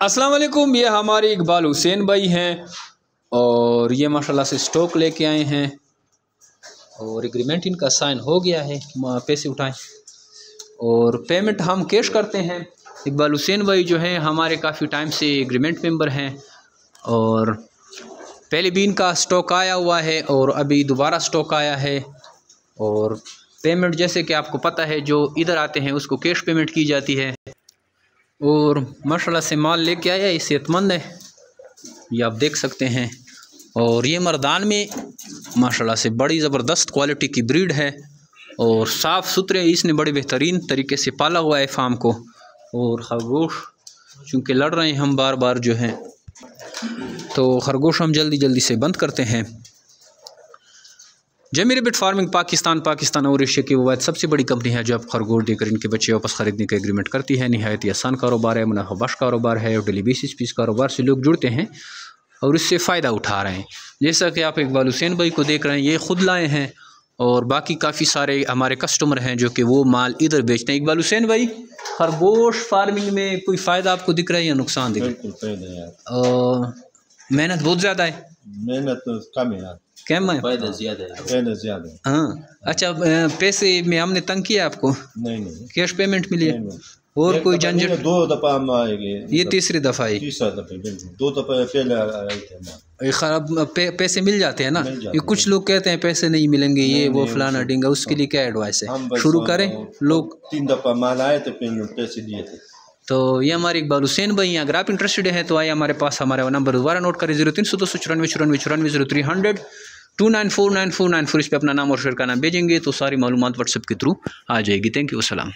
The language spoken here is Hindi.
अस्सलाम वालेकुम, ये हमारे इकबाल हुसैन भाई हैं और ये माशाल्लाह से स्टॉक लेके आए हैं और एग्रीमेंट इनका साइन हो गया है। पैसे उठाएं और पेमेंट हम कैश करते हैं। इकबाल हुसैन भाई जो हैं हमारे काफ़ी टाइम से एग्रीमेंट मेंबर हैं और पहले भी इनका स्टॉक आया हुआ है और अभी दोबारा स्टॉक आया है। और पेमेंट जैसे कि आपको पता है जो इधर आते हैं उसको कैश पेमेंट की जाती है। और माशाल्लाह से माल लेके आया है, सेहतमंद है, ये आप देख सकते हैं। और ये मर्दान में माशाल्लाह से बड़ी ज़बरदस्त क्वालिटी की ब्रीड है और साफ़ सुथरे इसने बड़े बेहतरीन तरीके से पाला हुआ है फार्म को। और खरगोश चूँकि लड़ रहे हैं हम बार बार जो हैं, तो खरगोश हम जल्दी जल्दी से बंद करते हैं। जमीर बिट फार्मिंग पाकिस्तान और एशिया की वो सबसे बड़ी कंपनी है जो अब खरगोश देकर इनके बच्चे वापस ख़रीदने का एग्रीमेंट करती है। नहायत ही आसान कारोबार है, मुनाफाबख्श कारोबार है और डेली बेसिस पे इस कारोबार से लोग जुड़ते हैं और इससे फ़ायदा उठा रहे हैं। जैसा कि आप इकबाल हुसैन भाई को देख रहे हैं, ये ख़ुद लाए हैं और बाकी काफ़ी सारे हमारे कस्टमर हैं जो कि वो माल इधर बेचते हैं। इकबाल हुसैन भाई, खरगोश फार्मिंग में कोई फ़ायदा आपको दिख रहा है या नुकसान दिख रहा है? मेहनत बहुत ज़्यादा है। मेहनत तो कम है यार, कम है, फायदा ज़्यादा है, फायदा ज़्यादा है। हाँ अच्छा, पैसे में हमने तंग किया आपको? नहीं, कैश पेमेंट मिली है और कोई झंझट? 2 दफ़ा हम आएंगे, ये तीसरी दफ़ा है। तीसरा दफ़ा बिल्कुल 2 दफ़ा पहले आए थे। खराब पैसे मिल जाते हैं ना? ये कुछ लोग कहते हैं पैसे नहीं मिलेंगे, ये वो फलाना डिंगा, उसके लिए क्या एडवाइस है? शुरू करें। लोग 3 दफ़ा माल आए थे, फिर पैसे दिए थे। तो ये हमारे इकबाल हुसैन भाई हैं। अगर आप इंटरेस्टेड हैं तो आइए हमारे पास। हमारा नंबर दोबारा नोट करें, 0300 294 94 0300 294 9494। इस पर अपना नाम और शेयर का नाम भेजेंगे तो सारी मालूमात व्हाट्सएप के थ्रू आ जाएगी। थैंक यू, अस्सलाम।